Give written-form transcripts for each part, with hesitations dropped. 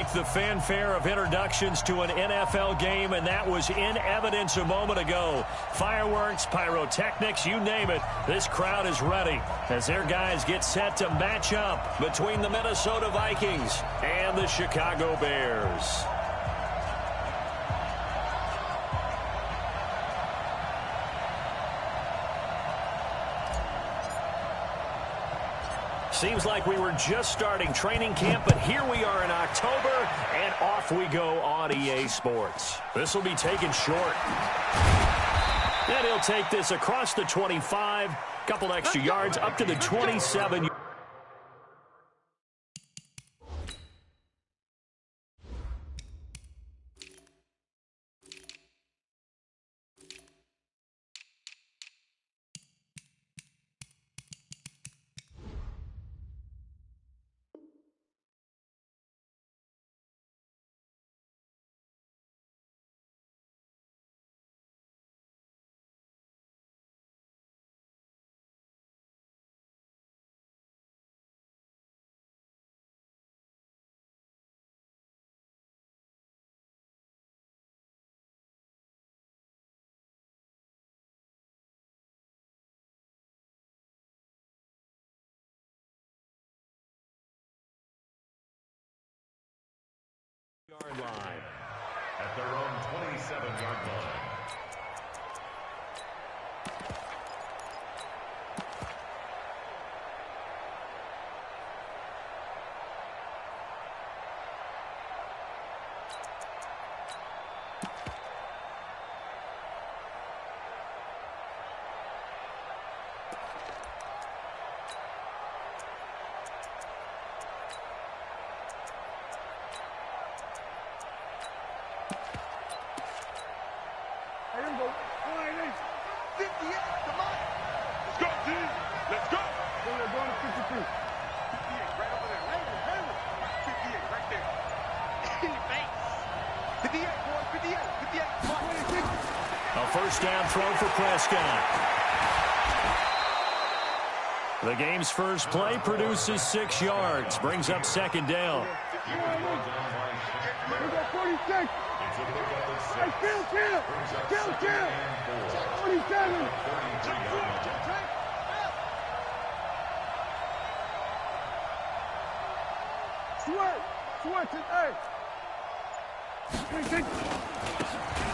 like the fanfare of introductions to an NFL game, and that was in evidence a moment ago. Fireworks, pyrotechnics, you name it. This crowd is ready as their guys get set to match up between the Minnesota Vikings and the Chicago Bears. Seems like we were just starting training camp, but here we are in October, and off we go on EA Sports. This will be taken short. And he'll take this across the 25, couple extra yards, up to the 27. Yard line. At their own 27-yard line. First down throw for Prescott. The game's first play produces 6 yards. Brings up second down.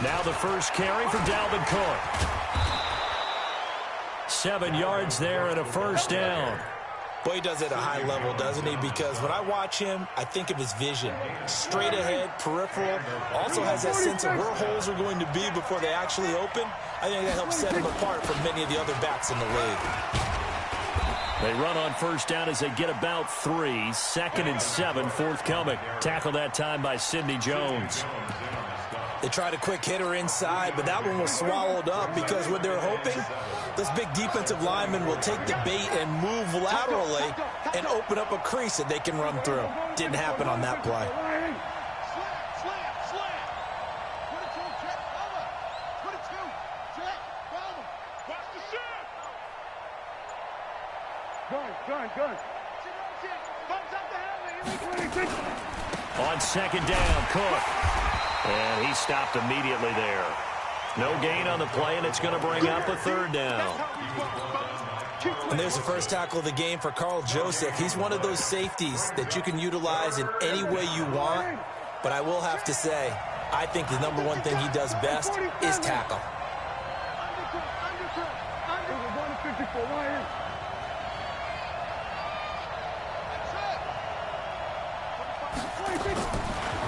Now the first carry for Dalvin Cook. 7 yards there and a first down. Boy, he does it at a high level, doesn't he? Because when I watch him, I think of his vision. Straight ahead, peripheral. Also has that sense of where holes are going to be before they actually open. I think that helps set him apart from many of the other backs in the league. They run on first down as they get about 3. 2nd and 7 forthcoming. Tackle that time by Sidney Jones. They tried a quick hitter inside, but that one was swallowed up because what they're hoping, those big defensive linemen will take the bait and move laterally and open up a crease that they can run through. Didn't happen on that play. On second down, Cook. And he stopped immediately there. No gain on the play, and it's going to bring up a 3rd down. And there's the first tackle of the game for Carl Joseph. He's one of those safeties that you can utilize in any way you want. But I will have to say, I think the number one thing he does best is tackle.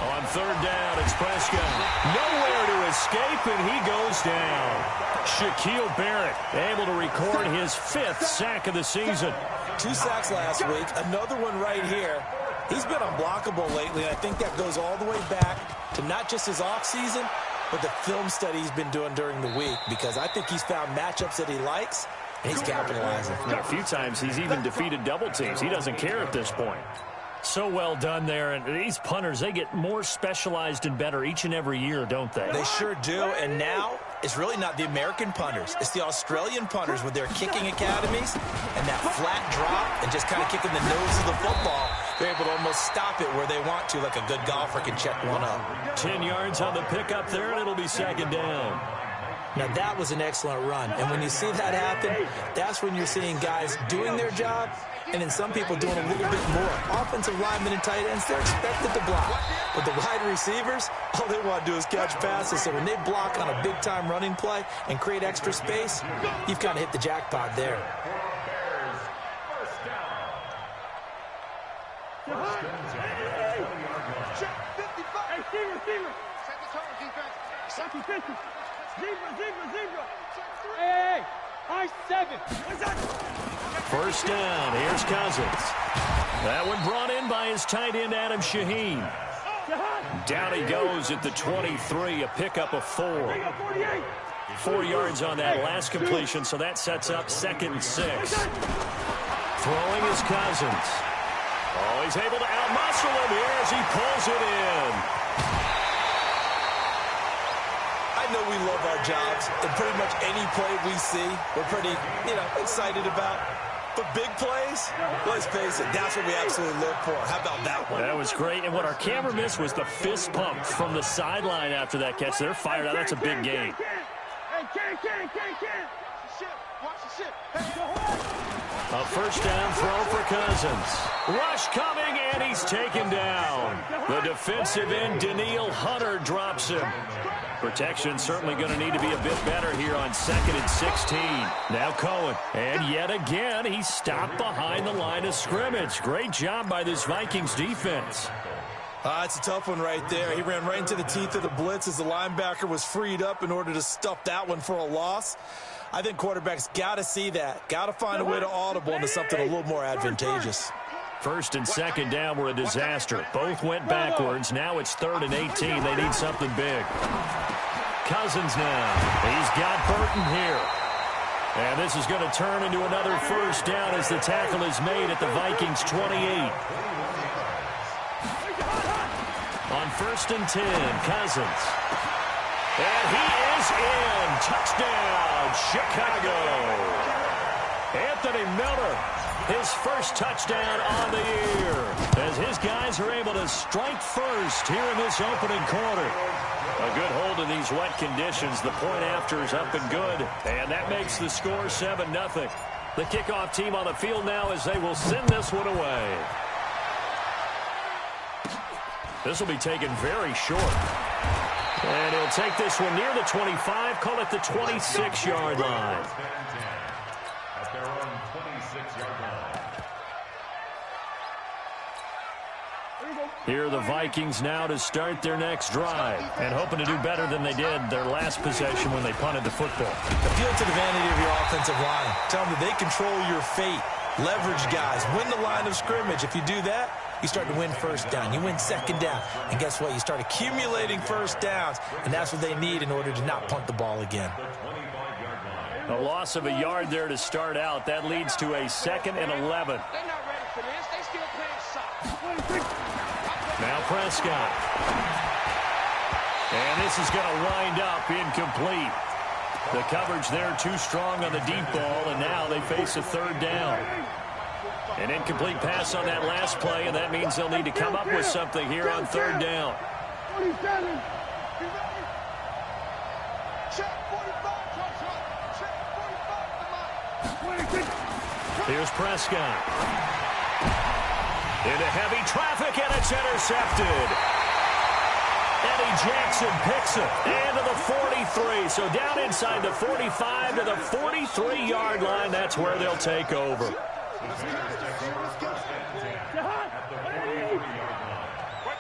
On 3rd down, it's Prescott. Nowhere to escape, and he goes down. Shaquille Barrett able to record his 5th sack of the season. 2 sacks last week, another one right here. He's been unblockable lately, and I think that goes all the way back to not just his offseason, but the film study he's been doing during the week, because I think he's found matchups that he likes, and he's capitalizing. A few times he's even defeated double teams. He doesn't care at this point. So well done there, and these punters, they get more specialized and better each and every year, don't they? They sure do, and now it's really not the American punters. It's the Australian punters with their kicking academies and that flat drop and just kind of kicking the nose of the football they're able to almost stop it where they want to, like a good golfer can check one up. 10 yards on the pickup there, and it'll be second down. Now, that was an excellent run. And when you see that happen, that's when you're seeing guys doing their job and then some people doing a little bit more. Offensive linemen and tight ends, they're expected to block. But the wide receivers, all they want to do is catch passes. So when they block on a big-time running play and create extra space, you've kind of hit the jackpot there. Hey, high 7. First down. Here's Cousins. That one brought in by his tight end, Adam Shaheen. Down he goes at the 23, a pickup of 4. 4 yards on that last completion, so that sets up 2nd and 6. Throwing is Cousins. Oh, he's able to outmuscle him here as he pulls it in. I know we love our jobs, and pretty much any play we see, we're pretty, excited about. But big plays, let's face it, that's what we absolutely look for. How about that one? That was great, and what our camera missed was the fist pump from the sideline after that catch. They're fired out. That's a big gain. A first down throw for Cousins. Rush coming, and he's taken down. The defensive end, Danielle Hunter, drops him. Protection certainly going to need to be a bit better here on 2nd and 16. Now Cohen, and yet again, he's stopped behind the line of scrimmage. Great job by this Vikings defense. It's a tough one right there. He ran right into the teeth of the blitz as the linebacker was freed up in order to stuff that one for a loss. I think quarterbacks got to see that. Got to find a way to audible into something a little more advantageous. First and second down were a disaster. Both went backwards. Now it's 3rd and 18. They need something big. Cousins now. He's got Burton here. And this is going to turn into another first down as the tackle is made at the Vikings 28. On 1st and 10, Cousins. And he is in. Touchdown, Chicago. Anthony Miller, his first touchdown on the year, as his guys are able to strike first here in this opening quarter. A good hold in these wet conditions. The point after is up and good, and that makes the score 7-0. The kickoff team on the field now as they will send this one away. This will be taken very short. And he'll take this one near the 25, call it the 26-yard line. At their own 26-yard line. Here are the Vikings now to start their next drive and hoping to do better than they did their last possession when they punted the football. Appeal to the vanity of your offensive line. Tell them that they control your fate. Leverage guys. Win the line of scrimmage. If you do that, you start to win first down. You win second down. And guess what? You start accumulating first downs. And that's what they need in order to not punt the ball again. A loss of a yard there to start out. That leads to a 2nd and 11. They're not ready for this. They still playing soccer. Now Prescott. And this is going to wind up incomplete. The coverage there too strong on the deep ball, and now they face a 3rd down. An incomplete pass on that last play, and that means they'll need to come up with something here on 3rd down. Here's Prescott. Into heavy traffic, and it's intercepted. Eddie Jackson picks it, and to the 43. So down inside the 45 to the 43-yard line. That's where they'll take over. Right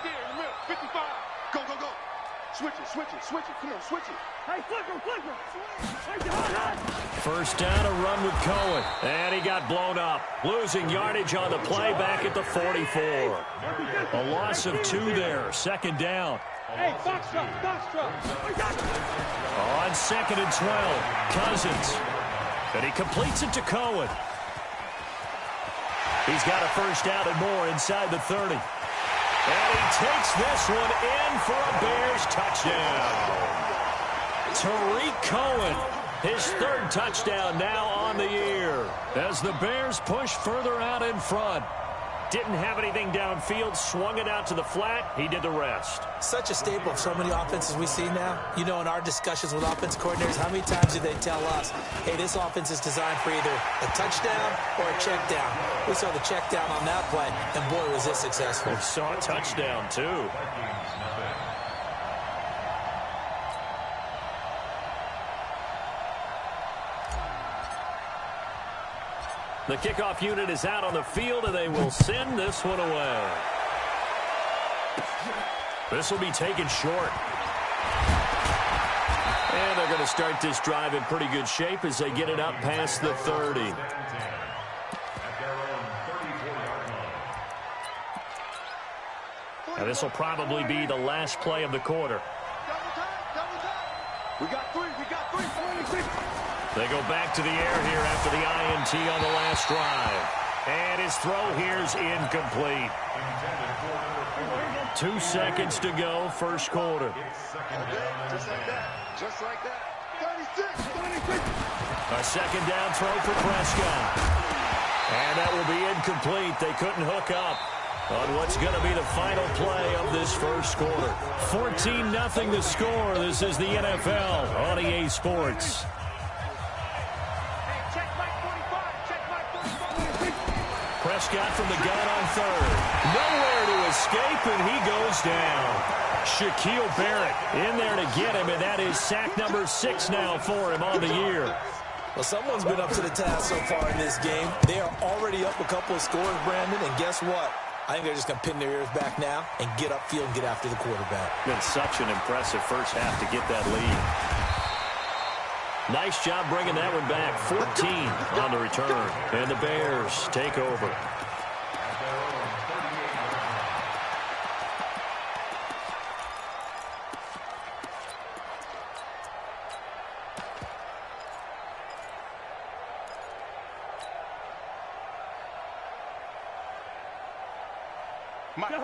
there in the middle, 55. Go, go, go. Switch it. Come on, switch it. Hey, flicker. First down, a run with Cohen. And he got blown up. Losing yardage on the play back at the 44. A loss of 2 there. 2nd down. Hey, box truck. On 2nd and 12, Cousins. And he completes it to Cohen. He's got a first down and more inside the 30. And he takes this one in for a Bears touchdown. Tariq Cohen, his 3rd touchdown now on the year, as the Bears push further out in front. Didn't have anything downfield, swung it out to the flat. He did the rest. Such a staple of so many offenses we see now. You know, in our discussions with offense coordinators, how many times do they tell us, hey, this offense is designed for either a touchdown or a check down. We saw the check down on that play, and boy, was this successful. We saw a touchdown, too. The kickoff unit is out on the field, and they will send this one away. This will be taken short. And they're going to start this drive in pretty good shape as they get it up past the 30. Now this will probably be the last play of the quarter. We got three. They go back to the air here after the INT on the last drive. And his throw here's incomplete. 2 seconds to go, first quarter. Just like that. 36. A second down throw for Prescott. And that will be incomplete. They couldn't hook up on what's going to be the final play of this first quarter. 14-0 the score. This is the NFL on EA Sports. Prescott from the gun on third. Nowhere to escape, and he goes down. Shaquille Barrett in there to get him, and that is sack number 6 now for him on the year. Well, someone's been up to the task so far in this game. They are already up a couple of scores, Brandon, and guess what? I think they're just going to pin their ears back now and get upfield and get after the quarterback. Been such an impressive first half to get that lead. Nice job bringing that one back. 14 on the return. And the Bears take over.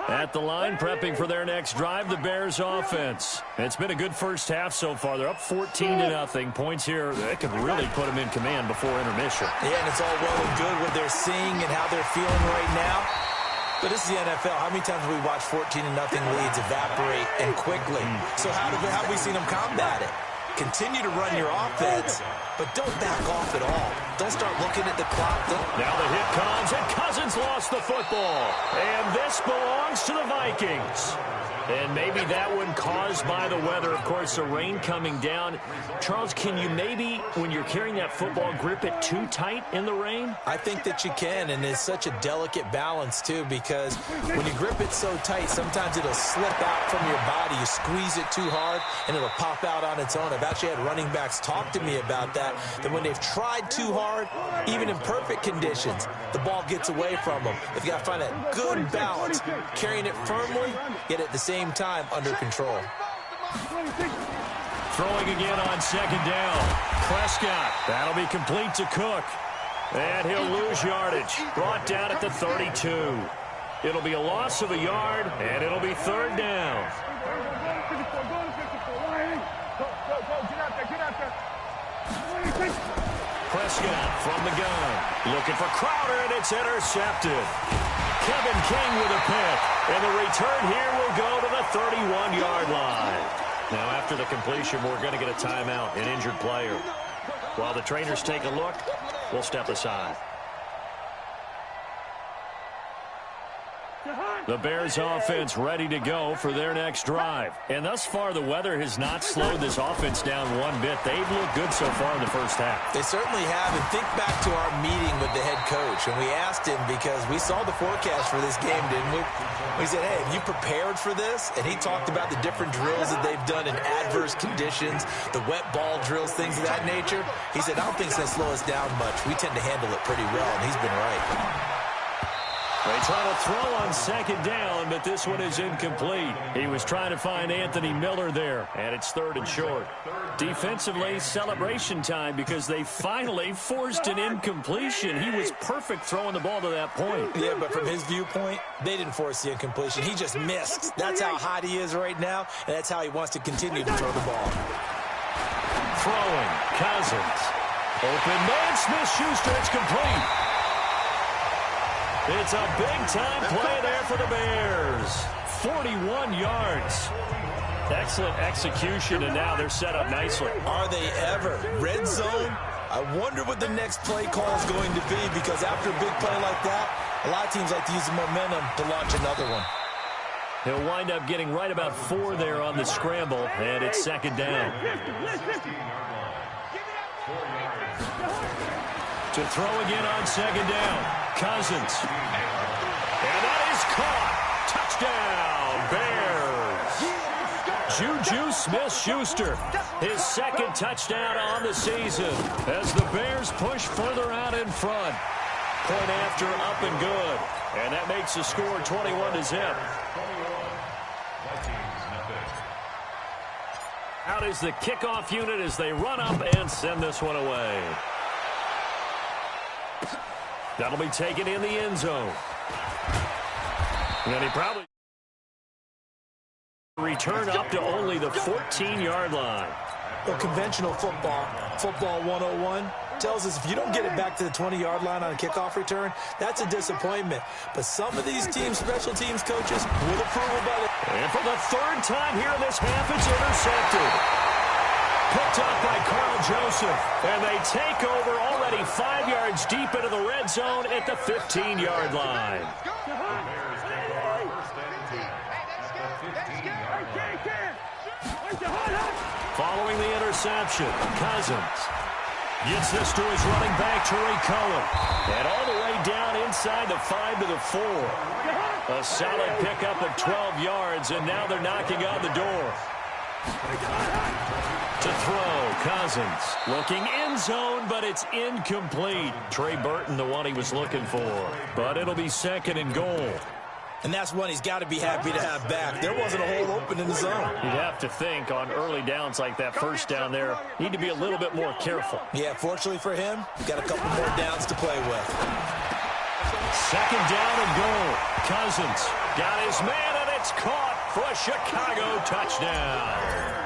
At the line, prepping for their next drive, the Bears offense. It's been a good first half so far. They're up 14-0. Points here, that could really put them in command before intermission. Yeah, and it's all well and good what they're seeing and how they're feeling right now. But this is the NFL. How many times have we watched 14-0 leads evaporate and quickly? So how have we seen them combat it? Continue to run your offense, but don't back off at all. Don't start looking at the clock. Now the hit comes, and Cousins lost the football. And this belongs to the Vikings. And maybe that one caused by the weather. Of course, the rain coming down. Charles, can you maybe, when you're carrying that football, grip it too tight in the rain? I think that you can, and it's such a delicate balance, too, because when you grip it so tight, sometimes it'll slip out from your body. You squeeze it too hard, and it'll pop out on its own. I've actually had running backs talk to me about that when they've tried too hard, even in perfect conditions, the ball gets away from them. They've got to find that good balance, carrying it firmly, yet at the same time under control. Throwing again on second down. Prescott. That'll be complete to Cook. And he'll lose yardage. Brought down at the 32. It'll be a loss of a yard, and it'll be third down. Prescott from the gun. Looking for Crowder, and it's intercepted. Kevin King with a pick. And the return here will go to the 31-yard line. Now, after the completion, we're going to get a timeout, an injured player. While the trainers take a look, we'll step aside. The Bears offense ready to go for their next drive. And thus far, the weather has not slowed this offense down one bit. They've looked good so far in the first half. They certainly have. And think back to our meeting with the head coach. And we asked him, because we saw the forecast for this game, didn't we? We said, hey, have you prepared for this? And he talked about the different drills that they've done in adverse conditions, the wet ball drills, things of that nature. He said, I don't think it's going to slow us down much. We tend to handle it pretty well, and he's been right. They try to throw on second down, but this one is incomplete. He was trying to find Anthony Miller there, and it's third and short. Defensively, celebration time because they finally forced an incompletion. He was perfect throwing the ball to that point. Yeah, but from his viewpoint, they didn't force the incompletion. He just missed. That's how hot he is right now, and that's how he wants to continue to throw the ball. Throwing, Cousins. Open man, Smith-Schuster, it's complete. It's a big-time play there for the Bears. 41 yards. Excellent execution, and now they're set up nicely. Are they ever? Red zone? I wonder what the next play call is going to be, because after a big play like that, a lot of teams like to use the momentum to launch another one. He'll wind up getting right about 4 there on the scramble, and it's second down. To throw again on second down. Cousins. And that is caught. Touchdown, Bears. Juju Smith-Schuster, his second touchdown on the season as the Bears push further out in front. Point after, up and good. And that makes the score 21-0. Out is the kickoff unit as they run up and send this one away. That'll be taken in the end zone. And he probably return up to only the 14-yard line. Well, conventional football 101, tells us if you don't get it back to the 20-yard line on a kickoff return, that's a disappointment. But some of these teams, special teams coaches, will approve about it. And for the third time here in this half, it's intercepted. Picked up by Carl Joseph. And they take over already 5 yards deep into the red zone at the 15-yard line. Following the interception, Cousins gets this to his running back, Tariq Cohen. And all the way down inside the 5 to the 4. A solid pickup of 12 yards, and now they're knocking on the door. To throw, Cousins looking end zone, but it's incomplete. Trey Burton, the one he was looking for. But it'll be second and goal. And that's one he's got to be happy to have back. There wasn't a hole open in the zone. You'd have to think on early downs like that first down there, need to be a little bit more careful. Yeah, fortunately for him, got a couple more downs to play with. Second down and goal. Cousins got his man, and it's caught for a Chicago touchdown.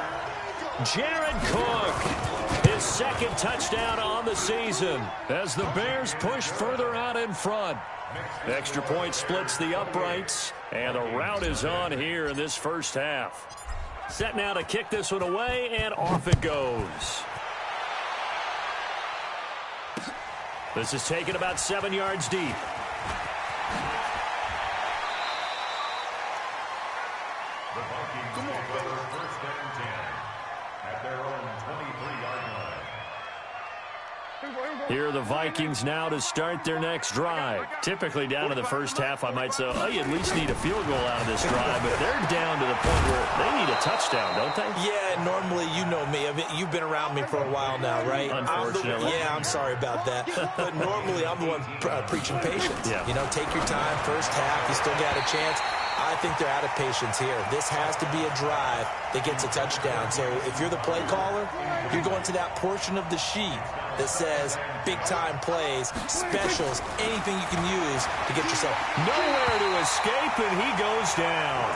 Jared Cook, his second touchdown on the season as the Bears push further out in front. Extra point splits the uprights, and the route is on here in this first half. Set now to kick this one away, and off it goes. This is taken about 7 yards deep. The Vikings take over first and 10 at their own 23-yard line. Here are the Vikings now to start their next drive. Typically down to the first half, I might say, oh, you at least need a field goal out of this drive, but they're down to the point where they need a touchdown, don't they? Yeah, normally, you know me. I mean, you've been around me for a while now, right? Unfortunately. I'm sorry about that. But normally, I'm the one preaching patience. Yeah. You know, take your time, first half, you still got a chance. I think they're out of patience here. This has to be a drive that gets a touchdown. So if you're the play caller, you're going to that portion of the sheet that says big-time plays, specials, anything you can use to get yourself nowhere to escape, and he goes down.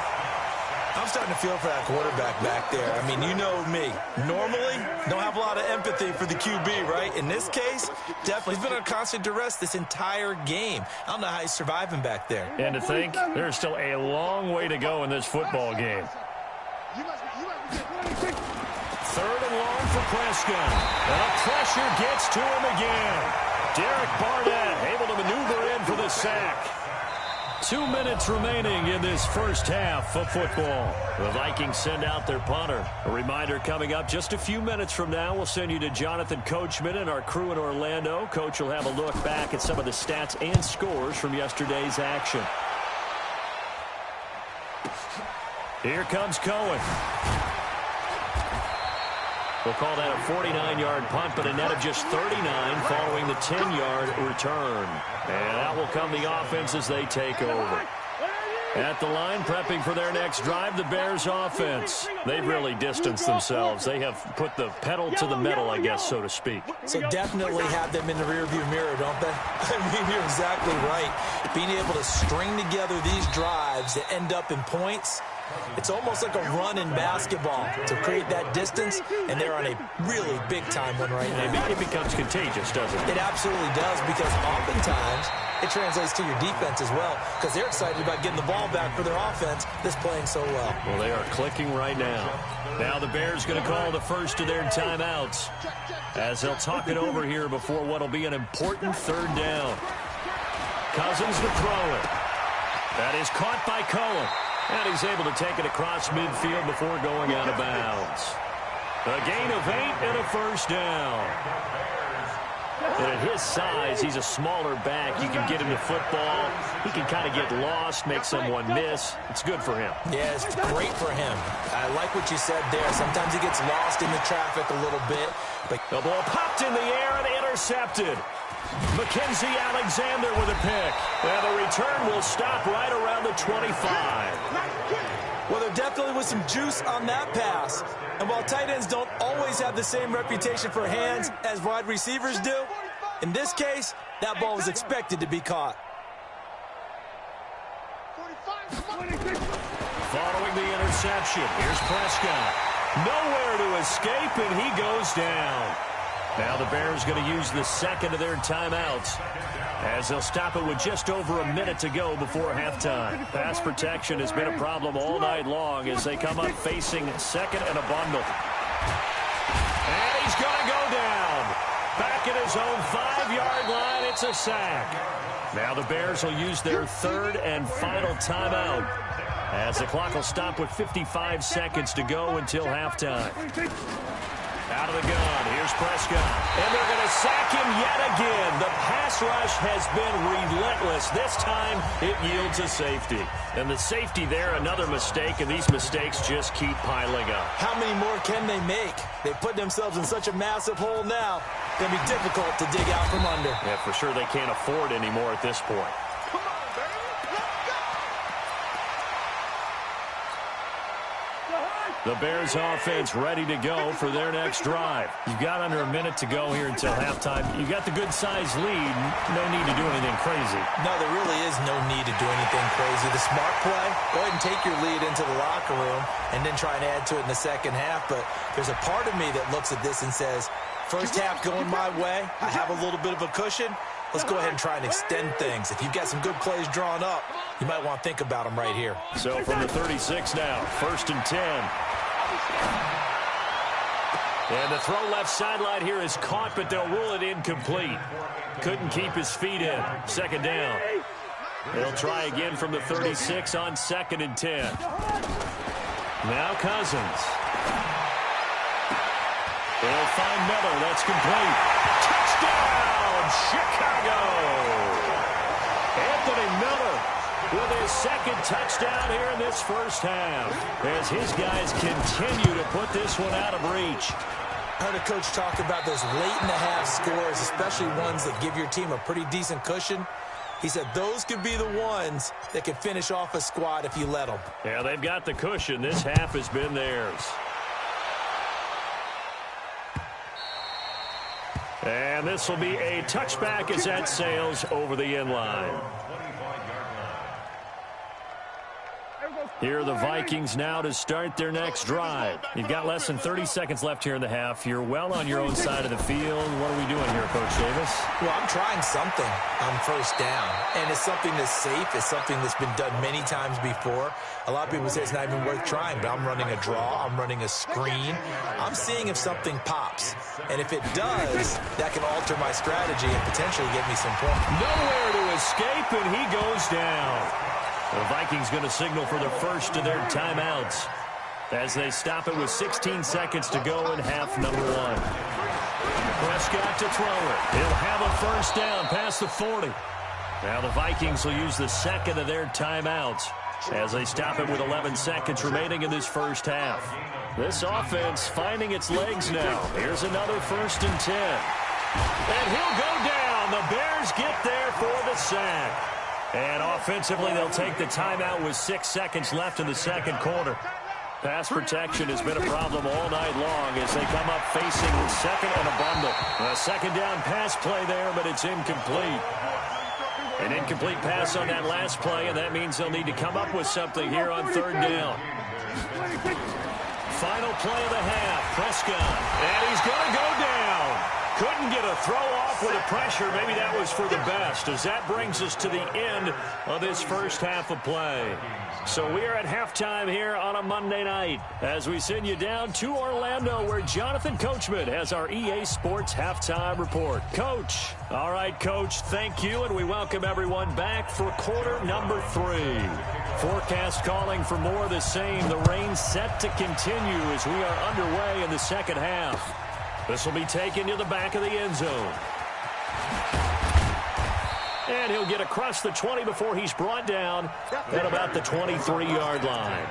I'm starting to feel for that quarterback back there. I mean, you know me. Normally, don't have a lot of empathy for the QB, right? In this case, definitely. He's been under constant duress this entire game. I don't know how he's surviving back there. And to think, there's still a long way to go in this football game. Third and long for Prescott. And the pressure gets to him again. Derek Barnett able to maneuver in for the sack. 2 minutes remaining in this first half of football. The Vikings send out their punter. A reminder coming up just a few minutes from now, we'll send you to Jonathan Coachman and our crew in Orlando. Coach will have a look back at some of the stats and scores from yesterday's action. Here comes Cohen. We'll call that a 49-yard punt, but a net of just 39 following the 10-yard return. And out will come the offense as they take over. At the line, prepping for their next drive, the Bears offense. They've really distanced themselves. They have put the pedal to the metal, I guess, so to speak. So definitely have them in the rearview mirror, don't they? I mean, you're exactly right. Being able to string together these drives that end up in points, It's almost like a run in basketball to create that distance, and they're on a really big-time one right now. It becomes contagious, doesn't it? It absolutely does, because oftentimes it translates to your defense as well, because they're excited about getting the ball back for their offense that's playing so well. Well, they are clicking right now. Now the Bears going to call the first of their timeouts as they'll talk it over here before what will be an important third down. Cousins to throw it. That is caught by Cohen. And he's able to take it across midfield before going out of bounds. A gain of 8 and a first down. And at his size, he's a smaller back. You can get him to football. He can kind of get lost, make someone miss. It's good for him. Yeah, it's great for him. I like what you said there. Sometimes he gets lost in the traffic a little bit. But the ball popped in the air and intercepted. Mackenzie Alexander with a pick. And the return will stop right around the 25. Well, there definitely was some juice on that pass. And while tight ends don't always have the same reputation for hands as wide receivers do, in this case, that ball was expected to be caught. Following the interception, here's Prescott. Nowhere to escape, and he goes down. Now the Bears going to use the second of their timeouts as they'll stop it with just over a minute to go before halftime. Pass protection has been a problem all night long as they come up facing second and a bundle. And he's going to go down. Back at his own 5-yard line, it's a sack. Now the Bears will use their third and final timeout as the clock will stop with 55 seconds to go until halftime. Out of the gun, here's Prescott. And they're going to sack him yet again. The pass rush has been relentless. This time, it yields a safety. And the safety there, another mistake, and these mistakes just keep piling up. How many more can they make? They put themselves in such a massive hole now. It's going to be difficult to dig out from under. Yeah, for sure they can't afford anymore at this point. The Bears offense ready to go for their next drive. You've got under a minute to go here until halftime. You've got the good-sized lead. No need to do anything crazy. No, there really is no need to do anything crazy. The smart play, go ahead and take your lead into the locker room and then try and add to it in the second half. But there's a part of me that looks at this and says, first half going my way, I have a little bit of a cushion. Let's go ahead and try and extend things. If you've got some good plays drawn up, you might want to think about them right here. So from the 36 now, 1st and 10. And the throw left sideline here is caught, but they'll rule it incomplete. Couldn't keep his feet in. Second down. They'll try again from the 36 on 2nd and 10. Now Cousins. They'll find Miller. That's complete. Touchdown, Chicago! Anthony Miller with his second touchdown here in this first half as his guys continue to put this one out of reach. I heard a coach talk about those late-in-the-half scores, especially ones that give your team a pretty decent cushion. He said those could be the ones that can finish off a squad if you let them. Yeah, they've got the cushion. This half has been theirs. And this will be a touchback as that sails over the end line. Here are the Vikings now to start their next drive. You've got less than 30 seconds left here in the half. You're well on your own side of the field. What are we doing here, Coach Davis? Well, I'm trying something on first down, and it's something that's safe. It's something that's been done many times before. A lot of people say it's not even worth trying, but I'm running a draw. I'm running a screen. I'm seeing if something pops, and if it does, that can alter my strategy and potentially get me some points. Nowhere to escape, and he goes down. The Vikings going to signal for the first of their timeouts as they stop it with 16 seconds to go in half number 1. Prescott to throw it. He'll have a first down past the 40. Now the Vikings will use the second of their timeouts as they stop it with 11 seconds remaining in this first half. This offense finding its legs now. Here's another 1st and 10. And he'll go down. The Bears get there for the sack. And offensively, they'll take the timeout with 6 seconds left in the second quarter. Pass protection has been a problem all night long as they come up facing second and a bundle. A second down pass play there, but it's incomplete. An incomplete pass on that last play, and that means they'll need to come up with something here on third down. Final play of the half. Prescott. And he's going to go down. Couldn't get a throw off with the pressure. Maybe that was for the best, as that brings us to the end of this first half of play. So we are at halftime here on a Monday night as we send you down to Orlando, where Jonathan Coachman has our EA Sports halftime report. Coach. All right, Coach, thank you, and we welcome everyone back for quarter number 3. Forecast calling for more of the same. The rain set to continue as we are underway in the second half. This will be taken to the back of the end zone. And he'll get across the 20 before he's brought down at about the 23-yard line.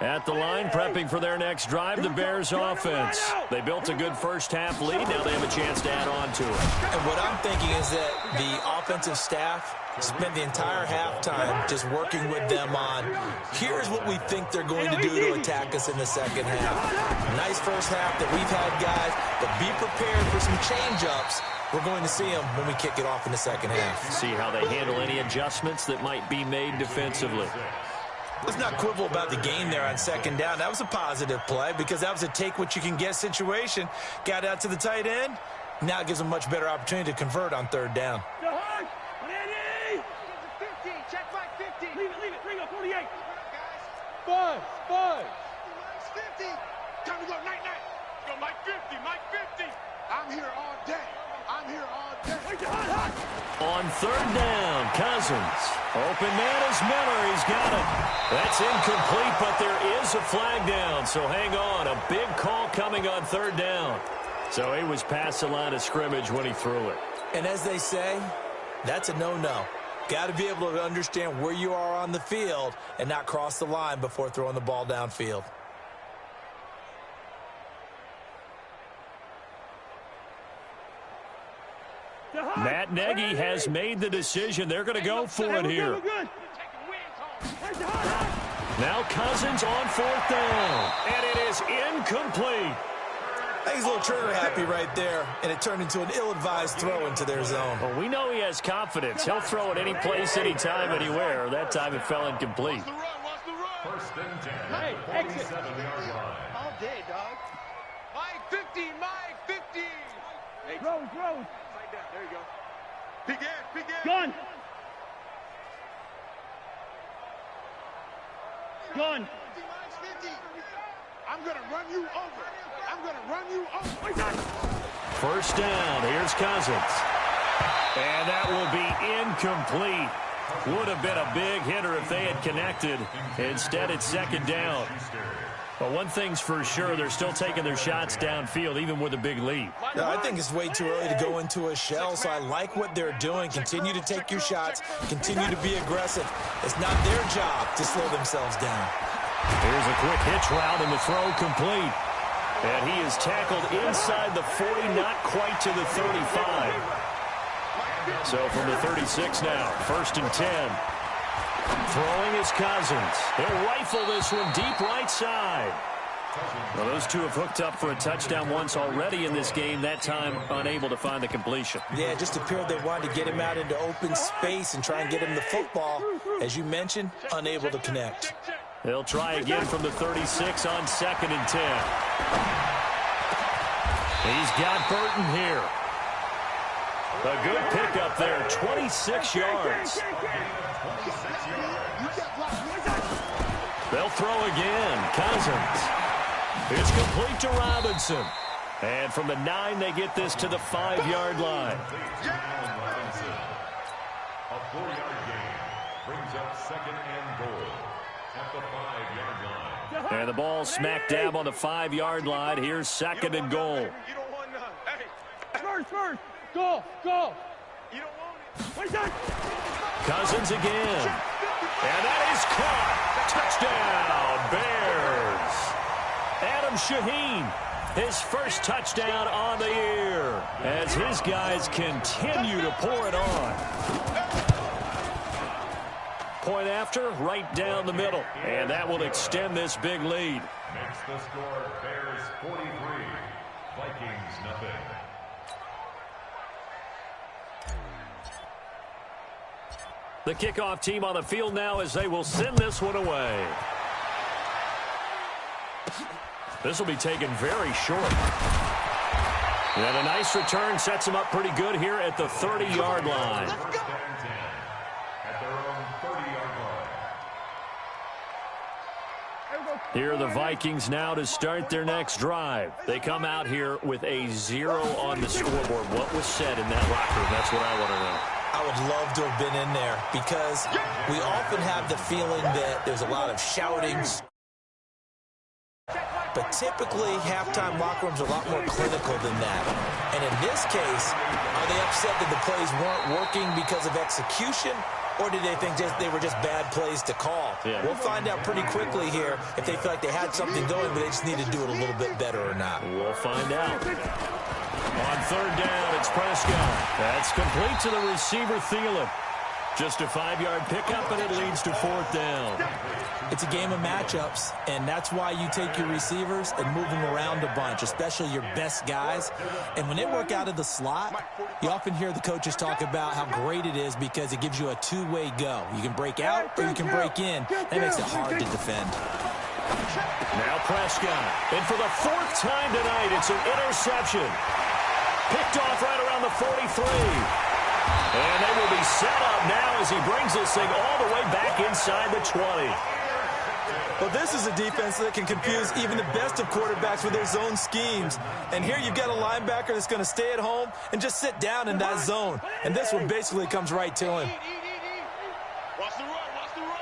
At the line, prepping for their next drive, the Bears offense. They built a good first-half lead. Now they have a chance to add on to it. And what I'm thinking is that the offensive staff spent the entire halftime just working with them on, here's what we think they're going to do to attack us in the second half. Nice first half that we've had, guys, but be prepared for some change-ups. We're going to see them when we kick it off in the second half. See how they handle any adjustments that might be made defensively. Let's not quibble about the game there on second down. That was a positive play because that was a take-what-you-can-get situation. Got out to the tight end. Now it gives them a much better opportunity to convert on third down. Check back 50. Leave it. Bring up 48. Five. 50. Time to go. Night. Go, Mike 50. I'm here all day. On third down, Cousins. Open man is Miller. He's got it. That's incomplete, but there is a flag down. So hang on. A big call coming on third down. So he was past the line of scrimmage when he threw it. And as they say, that's a no-no. Got to be able to understand where you are on the field and not cross the line before throwing the ball downfield. Matt Nagy has made the decision. They're going to go for it here. Now Cousins on fourth down. And it is incomplete. I think he's a little trigger happy right there, and it turned into an ill-advised throw into their zone. Well, we know he has confidence. He'll throw it any place, anytime, anywhere. That time it fell incomplete. First and 10. Hey, exit. 47-yard line. All day, dog. Mike 50. Hey, Rose. Right down. There you go. Peek in. Gun. I'm going to run you over. First down. Here's Cousins. And that will be incomplete. Would have been a big hitter if they had connected. Instead, it's second down. But one thing's for sure, they're still taking their shots downfield, even with a big lead. No, I think it's way too early to go into a shell, so I like what they're doing. Continue to take your shots. Continue to be aggressive. It's not their job to slow themselves down. Here's a quick hitch route, and the throw complete. And he is tackled inside the 40, not quite to the 35. So from the 36 now, first and 10. Throwing is Cousins. He'll rifle this one deep right side. Well, those two have hooked up for a touchdown once already in this game, that time unable to find the completion. Yeah, it just appeared they wanted to get him out into open space and try and get him the football. As you mentioned, unable to connect. They'll try again from the 36 on second and 10. He's got Burton here. A good pickup there, 26 yards. They'll throw again. Cousins. It's complete to Robinson. And from the 9, they get this to the 5-yard line. A 4-yard gain brings up second and goal at the 5-yard line. And the ball smack dab on the 5-yard line. Here's second and goal. You don't want none. Hey, first. Go. You don't want it. Cousins again. And that is caught. Touchdown, Bears. Adam Shaheen, his first touchdown on the year as his guys continue to pour it on. Point after, right down the middle. And that will extend this big lead. Makes the score Bears 43, Vikings nothing. The kickoff team on the field now as they will send this one away. This will be taken very short. And a nice return sets them up pretty good here at the 30-yard line. First and 10 at their own 30-yard line. Here are the Vikings now to start their next drive. They come out here with a 0 on the scoreboard. What was said in that locker room? That's what I want to know. I would love to have been in there because we often have the feeling that there's a lot of shouting. But typically, halftime locker rooms are a lot more clinical than that. And in this case, are they upset that the plays weren't working because of execution, or did they think they were just bad plays to call? Yeah. We'll find out pretty quickly here if they feel like they had something going, but they just need to do it a little bit better or not. We'll find out. On third down, it's Prescott. That's complete to the receiver, Thielen. Just a 5-yard pickup, and it leads to fourth down. It's a game of matchups, and that's why you take your receivers and move them around a bunch, especially your best guys. And when they work out of the slot, you often hear the coaches talk about how great it is because it gives you a two-way go. You can break out or you can break in. That makes it hard to defend. Now Prescott. And for the fourth time tonight, it's an interception. Picked off right around the 43. And they will be set up now as he brings this thing all the way back inside the 20. Well, this is a defense that can confuse even the best of quarterbacks with their zone schemes. And here you've got a linebacker that's going to stay at home and just sit down in that zone. And this one basically comes right to him. Watch the run, watch the run.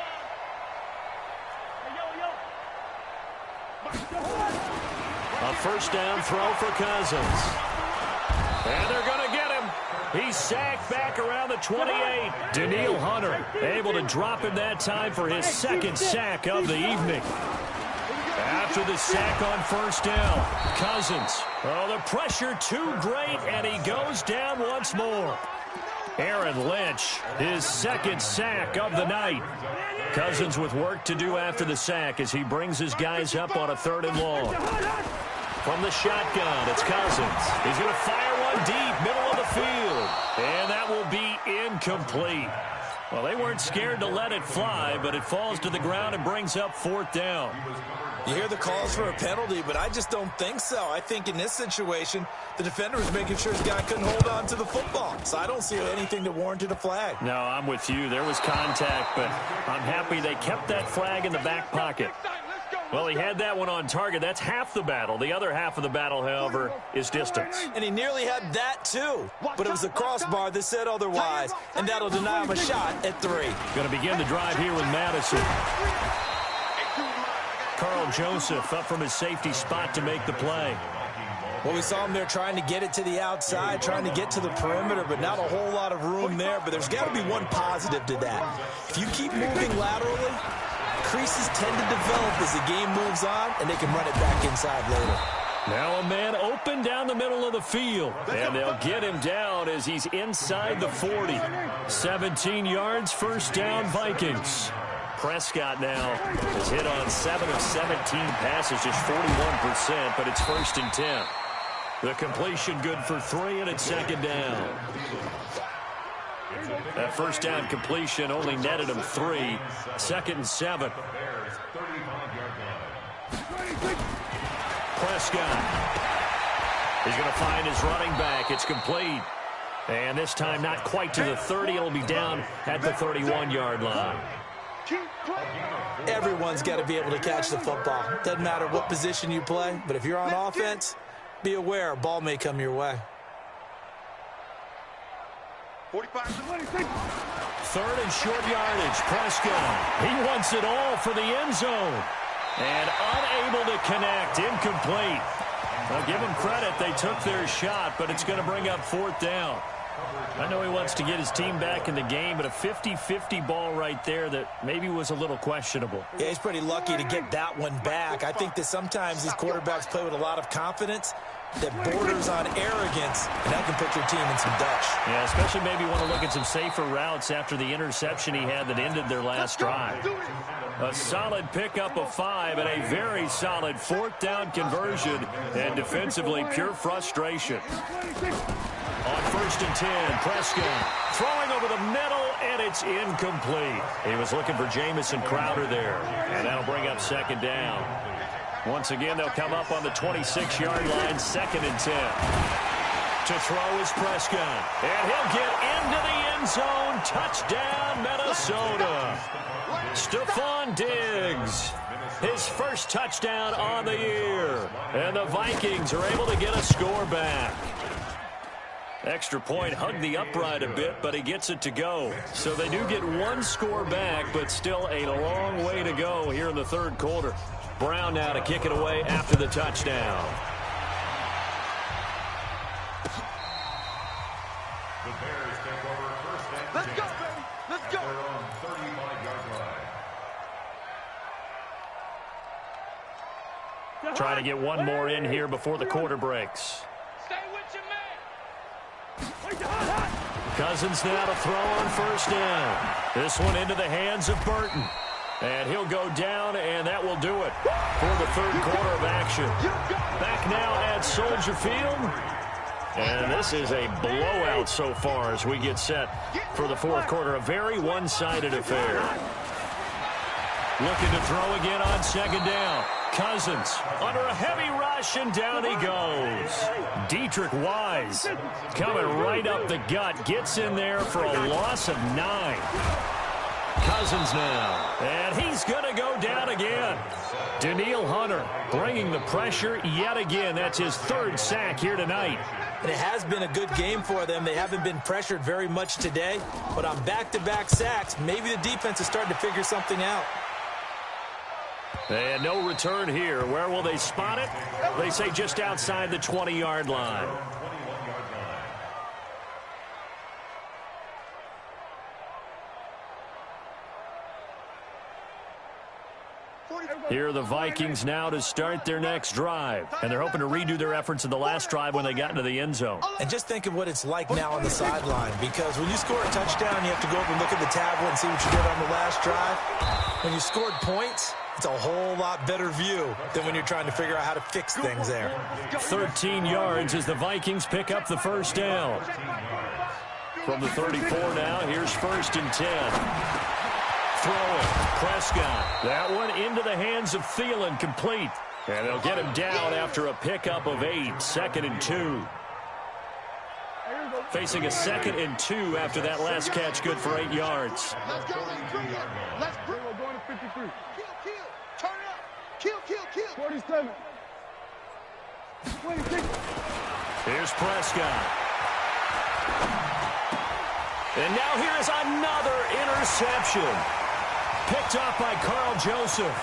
A first down throw for Cousins. And they're going to get him. He's sacked back around the 28. Danielle Hunter able to drop him that time for his second sack of the evening. After the sack on first down, Cousins. Oh, the pressure too great, and he goes down once more. Aaron Lynch, his second sack of the night. Cousins with work to do after the sack as he brings his guys up on a 3rd and long. From the shotgun, it's Cousins. He's going to fire one deep, middle of the field. And that will be incomplete. Well, they weren't scared to let it fly, but it falls to the ground and brings up 4th down. You hear the calls for a penalty, but I just don't think so. I think in this situation, the defender was making sure his guy couldn't hold on to the football. So I don't see anything that warranted a flag. No, I'm with you. There was contact, but I'm happy they kept that flag in the back pocket. Well, he had that one on target. That's half the battle. The other half of the battle, however, is distance. And he nearly had that, too. But it was the crossbar that said otherwise, and that'll deny him a shot at 3. Going to begin the drive here with Madison. Carl Joseph up from his safety spot to make the play. Well, we saw him there trying to get it to the outside, trying to get to the perimeter, but not a whole lot of room there. But there's got to be one positive to that. If you keep moving laterally, creases tend to develop as the game moves on, and they can run it back inside later. Now a man open down the middle of the field, and they'll get him down as he's inside the 40. 17 yards, first down, Vikings. Prescott now has hit on 7 of 17 passes, just 41%, but it's 1st and 10. The completion good for 3, and it's 2nd down. That first down completion only netted him 3. 2nd and 7. Prescott. He's going to find his running back. It's complete. And this time not quite to the 30. It'll be down at the 31-yard line. Everyone's got to be able to catch the football. Doesn't matter what position you play, but if you're on offense, be aware a ball may come your way. 3rd and short yardage. Prescott. He wants it all for the end zone. And unable to connect. Incomplete. Well, give them credit. They took their shot, but it's going to bring up 4th down. I know he wants to get his team back in the game, but a 50-50 ball right there that maybe was a little questionable. Yeah, he's pretty lucky to get that one back. I think that sometimes these quarterbacks play with a lot of confidence, that borders on arrogance, and that can put your team in some Dutch. Yeah, especially maybe want to look at some safer routes after the interception he had that ended their last drive. A solid pickup of 5 and a very solid 4th down conversion, and defensively pure frustration. On 1st and 10, Prescott throwing over the middle, and it's incomplete. He was looking for Jamison Crowder there, and that'll bring up 2nd down. Once again, they'll come up on the 26-yard line, 2nd and 10. To throw is Prescott, and he'll get into the end zone. Touchdown, Minnesota. Stephon Diggs, his first touchdown on the year. And the Vikings are able to get a score back. Extra point hugged the upright a bit, but he gets it to go. So they do get 1 score back, but still a long way to go here in the 3rd quarter. Brown now to kick it away after the touchdown. The Bears take over 1st and 10. Let's go, baby. Let's go. Their own 35-yard line. Trying to get 1 more in here before the quarter breaks. Stay with your man. Cousins now to throw on 1st down. This one into the hands of Burton. And he'll go down, and that will do it for the 3rd quarter of action. Back now at Soldier Field. And this is a blowout so far as we get set for the 4th quarter. A very one-sided affair. Looking to throw again on 2nd down. Cousins under a heavy rush, and down he goes. Dietrich Wise coming right up the gut. Gets in there for a loss of 9. Cousins now, and he's going to go down again. Danielle Hunter bringing the pressure yet again. That's his 3rd sack here tonight. And it has been a good game for them. They haven't been pressured very much today, but on back-to-back sacks, maybe the defense is starting to figure something out. And no return here. Where will they spot it? They say just outside the 20-yard line. Here are the Vikings now to start their next drive. And they're hoping to redo their efforts in the last drive when they got into the end zone. And just think of what it's like now on the sideline, because when you score a touchdown, you have to go over and look at the tablet and see what you did on the last drive. When you scored points, it's a whole lot better view than when you're trying to figure out how to fix things there. 13 yards as the Vikings pick up the 1st down. From the 34 now, here's 1st and 10. Throwing, Prescott. That one into the hands of Thielen, complete. And they'll get him down after a pickup of 8, 2nd and 2. Facing a 2nd and 2 after that last catch, good for 8 yards. Let's go. Let's bring it. Going to 53. Kill. Turn it up. Kill. 47. 26. Here's Prescott. And now here's another interception. Picked up by Carl Joseph.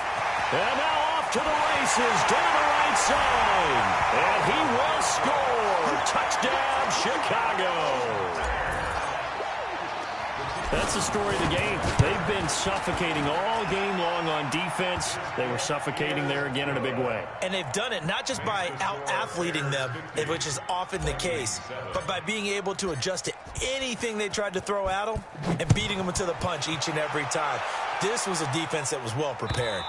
And now off to the races down the right side. And he will score. Touchdown, Chicago. That's the story of the game. They've been suffocating all game long on defense. They were suffocating there again in a big way. And they've done it not just by out-athleting them, which is often the case, but by being able to adjust to anything they tried to throw at them and beating them to the punch each and every time. This was a defense that was well prepared.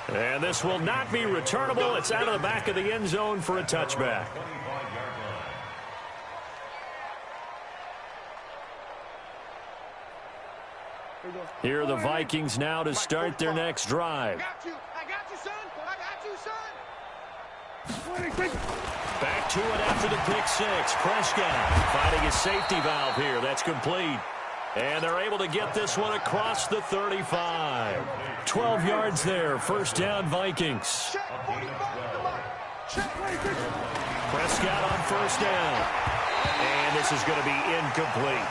And this will not be returnable. It's out of the back of the end zone for a touchback. Here are the Vikings now to start their next drive. I got you, son. Back to it after the pick 6. Prescott finding his safety valve here. That's complete. And they're able to get this one across the 35. 12 yards there. 1st down, Vikings. Prescott on 1st down. And this is going to be incomplete.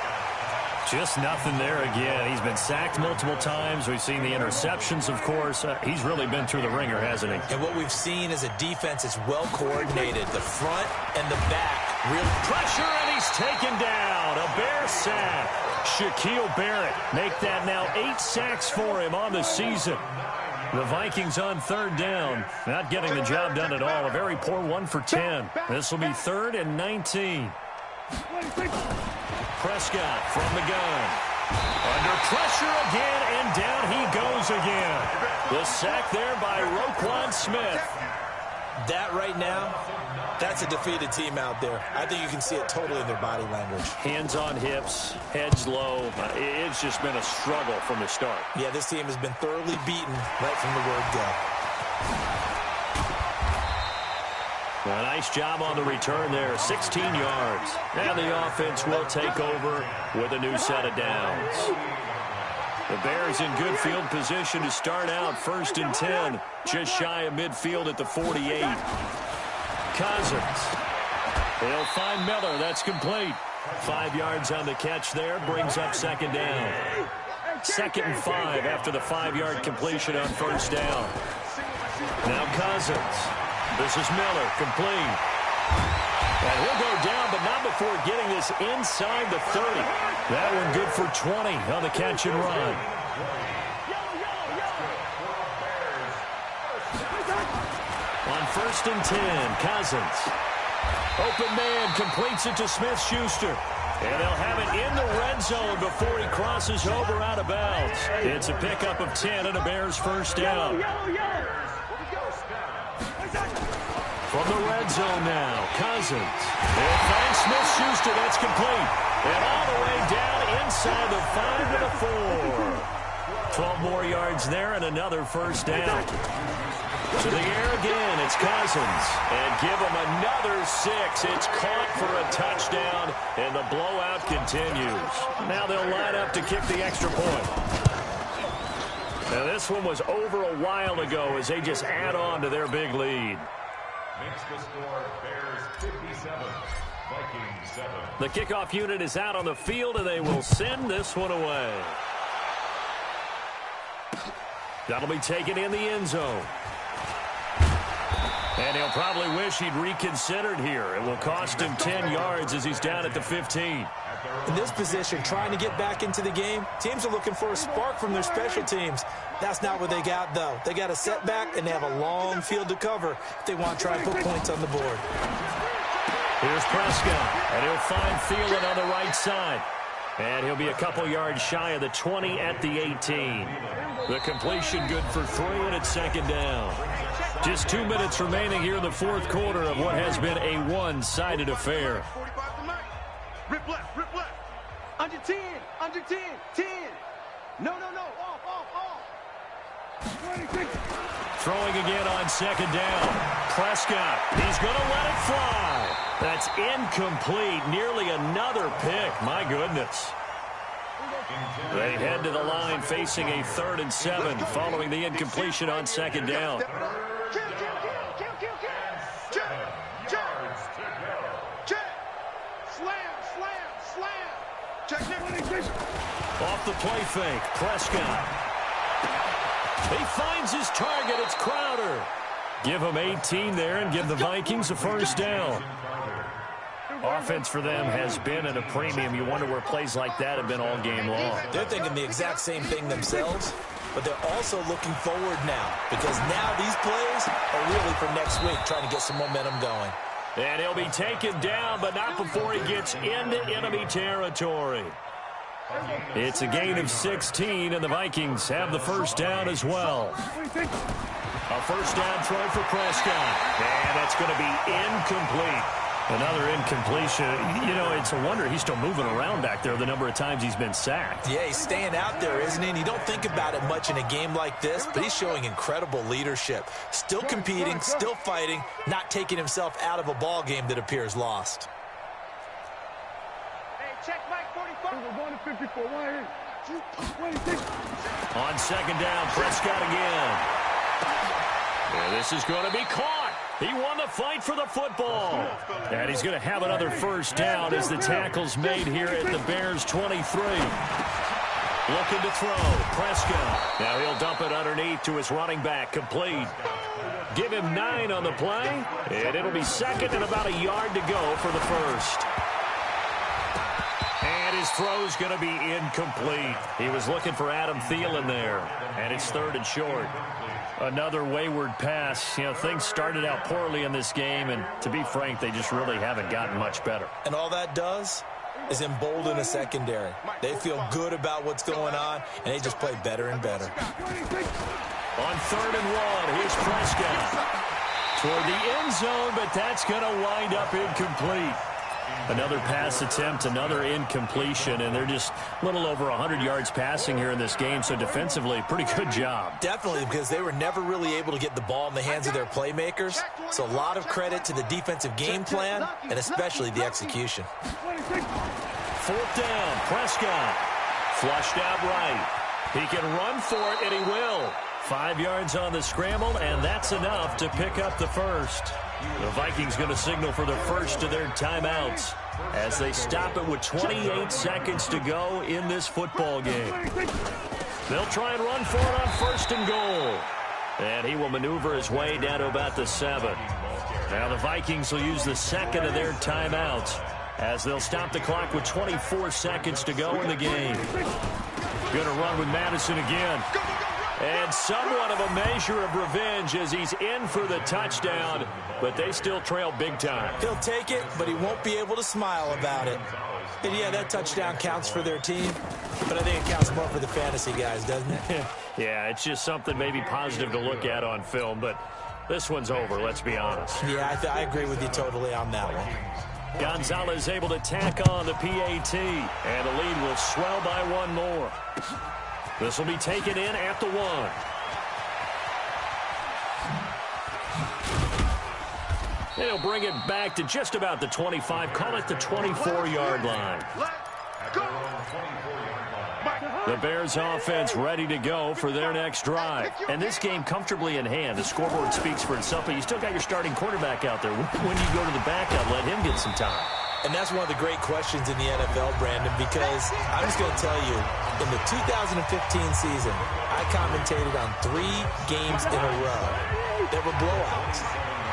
Just nothing there again. He's been sacked multiple times. We've seen the interceptions, of course. He's really been through the ringer, hasn't he? And what we've seen is a defense that's well coordinated. The front and the back. Real pressure, and he's taken down. A Bear sack. Shaquille Barrett make that now 8 sacks for him on the season. The Vikings on third down. Not getting the job done at all. A very poor 1 for 10. This will be 3rd and 19. Prescott from the gun. Under pressure again, and down he goes again. The sack there by Roquan Smith. That right now, that's a defeated team out there. I think you can see it totally in their body language. Hands on hips, heads low. It's just been a struggle from the start. Yeah, this team has been thoroughly beaten right from the word go. A nice job on the return there, 16 yards. And the offense will take over with a new set of downs. The Bears in good field position to start out 1st and 10, just shy of midfield at the 48. Cousins. He'll find Miller. That's complete. 5 yards on the catch there, brings up 2nd down. 2nd and 5 after the 5-yard completion on 1st down. Now Cousins. This is Miller, complete. And he'll go down, but not before getting this inside the 30. That one good for 20 on the catch and run. On 1st and 10, Cousins. Open man, completes it to Smith-Schuster. And they'll have it in the red zone before he crosses over out of bounds. It's a pickup of 10 and a Bears 1st down. From the red zone now, Cousins. They'll find Smith-Schuster. That's complete. And all the way down inside the 5 to the 4. 12 more yards there and another 1st down. To the air again, it's Cousins. And give him another 6. It's caught for a touchdown, and the blowout continues. Now they'll line up to kick the extra point. Now this one was over a while ago as they just add on to their big lead. Makes the score Bears 57, Vikings 7. The kickoff unit is out on the field, and they will send this one away. That'll be taken in the end zone. And he'll probably wish he'd reconsidered here. It will cost him 10 yards as he's down at the 15. In this position, trying to get back into the game, teams are looking for a spark from their special teams. That's not what they got, though. They got a setback, and they have a long field to cover if they want to try and put points on the board. Here's Prescott, and he'll find Thielen on the right side. And he'll be a couple yards shy of the 20 at the 18. The completion good for 3, and it's 2nd down. Just 2 minutes remaining here in the 4th quarter of what has been a one-sided affair. Rip left, rip left. Under 10, 10. No, off. 26. Throwing again on 2nd down. Prescott, he's going to let it fly. That's incomplete. Nearly another pick. My goodness. They head to the line facing a 3rd and 7 following the incompletion on 2nd down. Off the play fake, Prescott. He finds his target. It's Crowder. Give him 18 there and give the Vikings a 1st down. Offense for them has been at a premium. You wonder where plays like that have been all game long. They're thinking the exact same thing themselves, but they're also looking forward now because now these plays are really for next week, trying to get some momentum going. And he'll be taken down, but not before he gets into enemy territory. It's a gain of 16, and the Vikings have the 1st down as well. A 1st down throw for Prescott. And that's going to be incomplete. Another incompletion. You know, it's a wonder he's still moving around back there the number of times he's been sacked. Yeah, he's staying out there, isn't he? And you don't think about it much in a game like this, but he's showing incredible leadership. Still competing, still fighting, not taking himself out of a ball game that appears lost. Hey, check Mike 45. We're going to 54. 26. On 2nd down, Prescott again. And this is going to be caught. He won the fight for the football. And he's going to have another 1st down as the tackle's made here at the Bears 23. Looking to throw. Prescott. Now he'll dump it underneath to his running back. Complete. Give him 9 on the play. And it'll be 2nd and about a yard to go for the 1st. And his throw's going to be incomplete. He was looking for Adam Thielen there, and it's 3rd and short. Another wayward pass. You know, things started out poorly in this game, and to be frank, they just really haven't gotten much better. And all that does is embolden a secondary. They feel good about what's going on, and they just play better and better. On 3rd and 1, here's Prescott. Toward the end zone, but that's going to wind up incomplete. Another pass attempt, another incompletion, and they're just a little over 100 yards passing here in this game, so defensively, pretty good job. Definitely, because they were never really able to get the ball in the hands of their playmakers, so a lot of credit to the defensive game plan, and especially the execution. 4th down, Prescott. Flushed out right. He can run for it, and he will. 5 yards on the scramble, and that's enough to pick up the first. The Vikings going to signal for the first of their timeouts as they stop it with 28 seconds to go in this football game. They'll try and run for it on 1st and goal. And he will maneuver his way down to about the 7. Now the Vikings will use the second of their timeouts as they'll stop the clock with 24 seconds to go in the game. Going to run with Madison again. And somewhat of a measure of revenge as he's in for the touchdown, but they still trail big time. He'll take it, but he won't be able to smile about it. And yeah, that touchdown counts for their team, but I think it counts more for the fantasy guys, doesn't it? Yeah, it's just something maybe positive to look at on film, but this one's over, let's be honest. Yeah, I agree with you totally on that one. Gonzalez able to tack on the PAT, and the lead will swell by one more. This will be taken in at the 1. They'll bring it back to just about the 25. Call it the 24-yard line. The Bears offense ready to go for their next drive. And this game comfortably in hand. The scoreboard speaks for itself, but you still got your starting quarterback out there. When you go to the backup, let him get some time. And that's one of the great questions in the NFL, Brandon, because I'm just going to tell you, in the 2015 season, I commentated on 3 games in a row that were blowouts.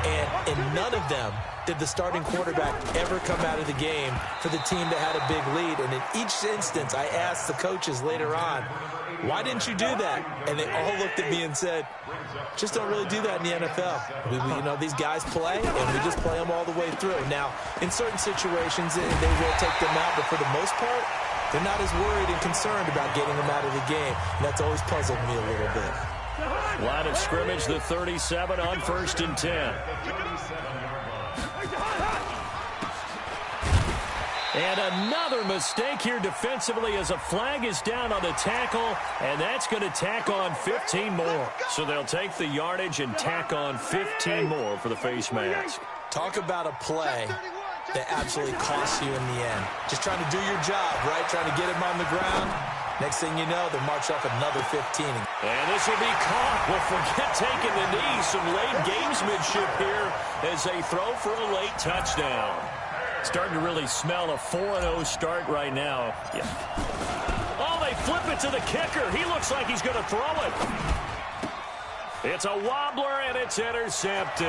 And in none of them did the starting quarterback ever come out of the game for the team that had a big lead. And in each instance, I asked the coaches later on, why didn't you do that? And they all looked at me and said, just don't really do that in the NFL. You know, these guys play, and we just play them all the way through. Now, in certain situations, they will take them out, but for the most part, they're not as worried and concerned about getting them out of the game. And that's always puzzled me a little bit. Line of scrimmage, the 37 on 1st and 10. And another mistake here defensively as a flag is down on the tackle, and that's going to tack on 15 more. So they'll take the yardage and tack on 15 more for the face mask. Talk about a play that absolutely costs you in the end. Just trying to do your job, right? Trying to get him on the ground. Next thing you know, they'll march off another 15. And this will be caught. Well, forget taking the knee. Some late gamesmanship here as they throw for a late touchdown. Starting to really smell a 4-0 start right now. Yeah. Oh, they flip it to the kicker. He looks like he's going to throw it. It's a wobbler, and it's intercepted.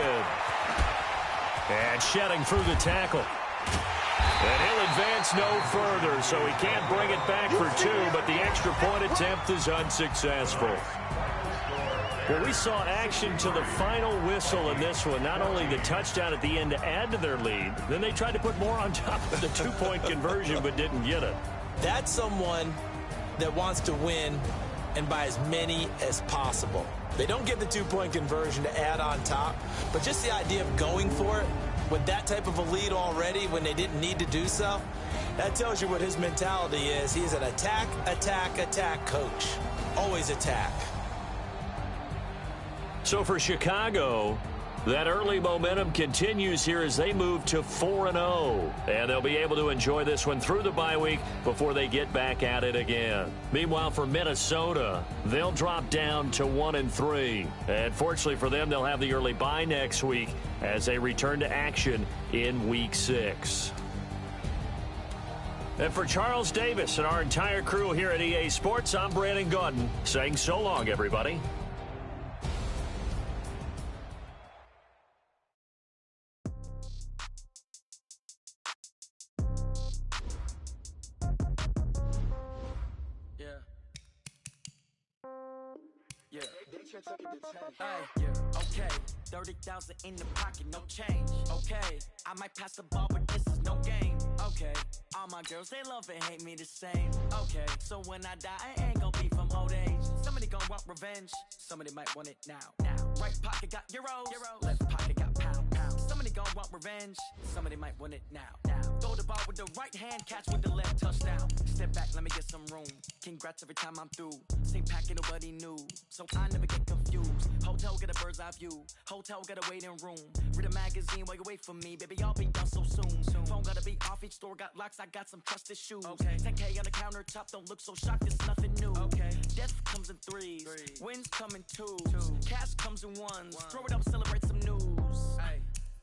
And shedding through the tackle. And he'll advance no further, so he can't bring it back for 2, but the extra point attempt is unsuccessful. Well, we saw action to the final whistle in this one. Not only the touchdown at the end to add to their lead, then they tried to put more on top of the 2-point conversion but didn't get it. That's someone that wants to win and by as many as possible. They don't get the 2-point conversion to add on top, but just the idea of going for it with that type of a lead already when they didn't need to do so, that tells you what his mentality is. He's an attack, attack, attack coach. Always attack. So for Chicago, that early momentum continues here as they move to 4-0. And they'll be able to enjoy this one through the bye week before they get back at it again. Meanwhile, for Minnesota, they'll drop down to 1-3. And fortunately for them, they'll have the early bye next week as they return to action in Week 6. And for Charles Davis and our entire crew here at EA Sports, I'm Brandon Gaudin saying so long, everybody. Hey, okay, 30,000 in the pocket, no change. Okay, I might pass the ball, but this is no game. Okay, all my girls, they love and hate me the same. Okay, so when I die, I ain't gonna be from old age. Somebody gon' want revenge, somebody might want it now. Right pocket got euros, left pocket got pound. Somebody gon' want revenge, somebody might want it now. Throw the ball with the right hand, catch with the left, touchdown. Step back, let me get some room. Congrats every time I'm through. Same packet, nobody knew, so I never get confused. Hotel get a bird's eye view, hotel get a waiting room. Read a magazine while you wait for me, baby, I'll be done so soon. Phone gotta be off, each store got locks, I got some trusted shoes. 10K on the countertop, don't look so shocked, it's nothing new. Death comes in threes, wins come in twos, cash comes in ones. Throw it up, celebrate some news.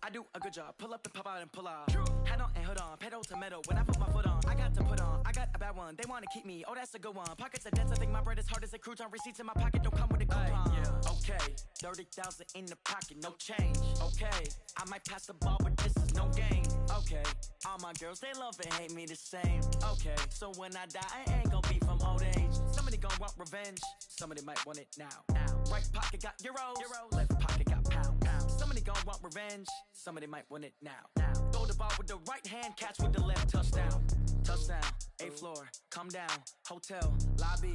I do a good job, pull up and pop out and pull out. Head on and hood on, pedal to metal. When I put my foot on, I got to put on. I got a bad one, they wanna keep me, oh that's a good one. Pockets are dense, I think my bread is hard as a crouton. Receipts in my pocket don't come with a coupon. Okay, 30,000 in the pocket, no change. Okay, I might pass the ball, but this is no game. Okay, all my girls, they love and hate me the same. Okay, so when I die, I ain't gonna be from old age. Somebody gon' want revenge, somebody might want it now. Right pocket got euros, left pocket got pound. Somebody gon' want revenge, somebody might want it now. Throw the ball with the right hand, catch with the left, touchdown. Touchdown, 8th floor, come down, hotel, lobby.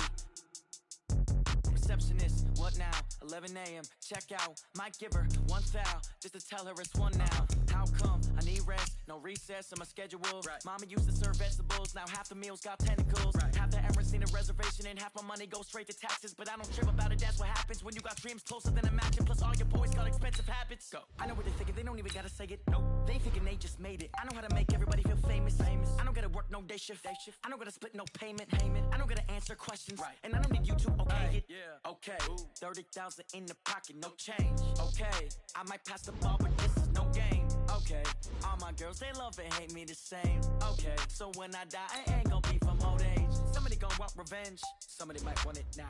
Receptionist, what now? 11 a.m., check out. Might give her one foul, just to tell her it's one now. How come? I need rest, no recess in my schedule. Mama used to serve vegetables, now half the meals got tentacles. Half the Emirates need a reservation and half my money goes straight to taxes. But I don't trip about it, that's what happens when you got dreams closer than a match. And plus all your boys got expensive habits. Go. I know what they're thinking, they don't even gotta say it. Nope. They thinking they just made it. I know how to make everybody feel famous. I don't gotta work no day shift. I don't gotta split no payment. I don't gotta answer questions. And I don't need you to okay it. Okay, 30,000 in the pocket, no change. Okay, I might pass the ball, but this is no game. Okay, all my girls, they love and hate me the same. Okay, so when I die, I ain't gonna be from old age. Somebody gon' want revenge, somebody might want it now.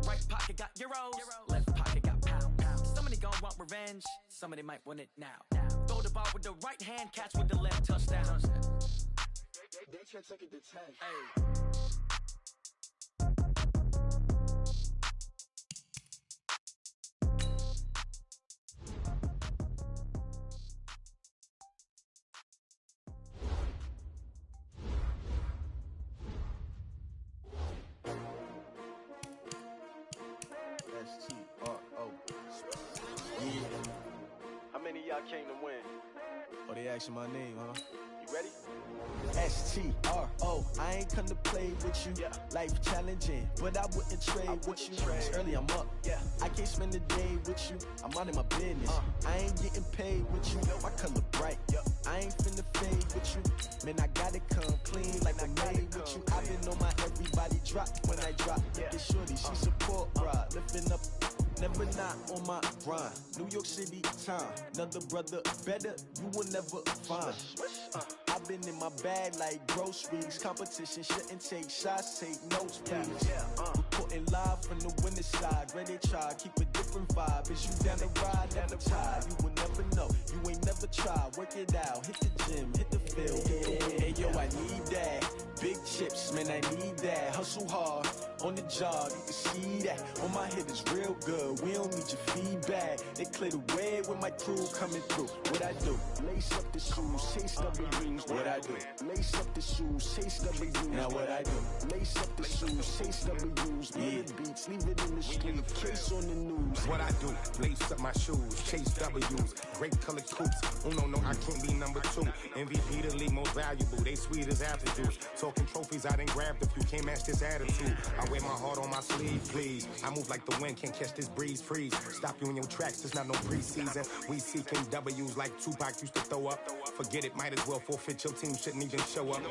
Right pocket got euros, left pocket got pound. Somebody gon' want revenge, somebody might want it now. Throw the ball with the right hand, catch with the left, touchdown. They try to take it to 10. How many of y'all came to win? Oh, they asking my name, huh? You ready? STRO, I ain't come to play with you. Life challenging, but I wouldn't trade with you. It's early, I'm up. I can't spend the day with you. I'm out in my business. I ain't getting paid with you. My color bright. I ain't finna fade with you. Man, I gotta come clean like I'm made with you. I've been on my everybody drop when I drop. Look at shorty, she support ride. Lifting up, never not on my grind. New York City time, another brother better you will never find. I've been in my bag like groceries. Competition shouldn't take shots, take notes, please. Reporting live from the winning side. Ready to try, keep a different vibe. Is you down the ride, never tired. You will never know, you ain't never tried. Work it out, hit the gym, hit the field. Hey yo, I need that. Big chips, man, I need that. Hustle hard, on the job, you can see that. On my head is real good, we don't need your feedback. They clear the way with my crew coming through. What I do? Lace up the shoes, chase W's. What I do? Lace up the shoes, chase W's. Now what I do? Lace up the shoes, chase W's. Murder beats, leave it in the street, case on the news. What I do? Lace up my shoes, chase W's. Great colored coops. Oh no, I can't be number 2. MVP the league most valuable. They sweet as apple juice. Talking trophies, I done grabbed a few. Can't match this attitude. I wear my heart on my sleeve, please. I move like the wind, can't catch this breeze, freeze. Stop you in your tracks, it's not no preseason. We seeking W's like Tupac used to throw up. Forget it, might as well forfeit, your team shouldn't even show up.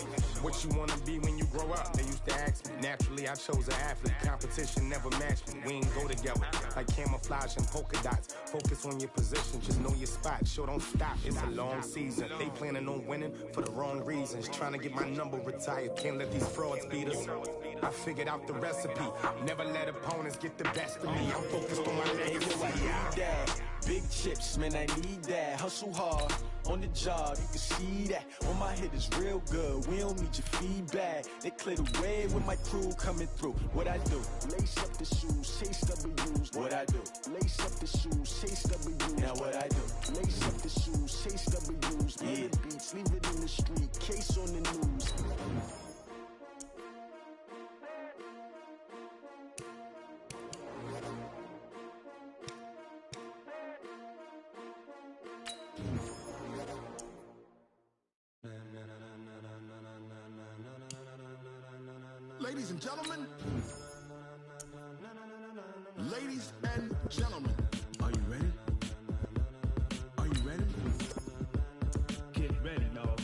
What you wanna be when you grow up? They used to ask me. Naturally, I chose an athlete. Competition never matched me. We ain't go together like camouflage and polka dots. Focus on your position, just know your spot. Sure, don't stop, it's a long season. They planning on winning for the wrong reasons. Trying to get my number retired, can't let these frauds beat us. I figured out the recipe. Never let opponents get the best of me. I'm focused on my legacy. I need that. Big chips, man, I need that. Hustle hard on the job, you can see that. On my head is real good. We don't need your feedback. They clear the way with my crew coming through. What I do? Lace up the shoes, chase W's. What I do? Lace up the shoes, chase W's. Now what I do? Lace up the shoes, chase W's. Yeah. Beats, leave it in the street. Case on the news. Ladies and gentlemen, ladies and gentlemen, are you ready? Are you ready? Get ready, y'all.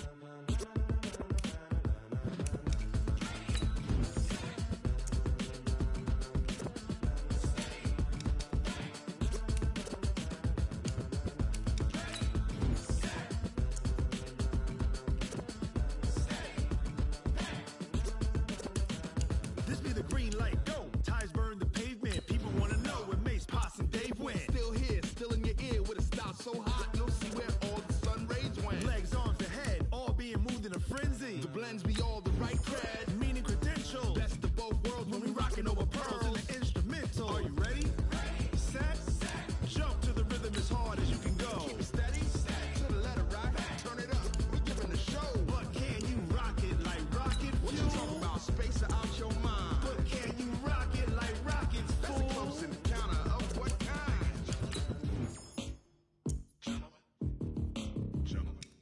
This be the green light, go. Ties burn the pavement. People wanna know where Mace, Pops, and Dave went. Still here, still in your ear with a style so hot, you'll see where all the sun rays went. Legs, arms, and head, all being moved in a frenzy. The blends be all the right cred, meaning credentials. Best of both worlds when we rockin' over pearls in the instrumental. Are you ready? Set, jump to the rhythm as hard as you can go. Keep it steady, to the letter right. Turn it up, we giving the show. But can you rock it like rocket? What you talking about? Space out your mind. But can you rock it like rockets? That's a close encounter of what kind?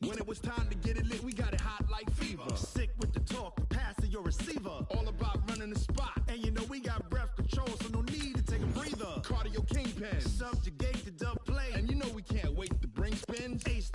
When it was time to get it lit, we got it hot like fever. Sick with the talk, passing your receiver. All about running the spot. And you know we got breath control, so no need to take a breather. Cardio kingpin, subjugate the dub play. And you know we can't wait to bring spins. Ace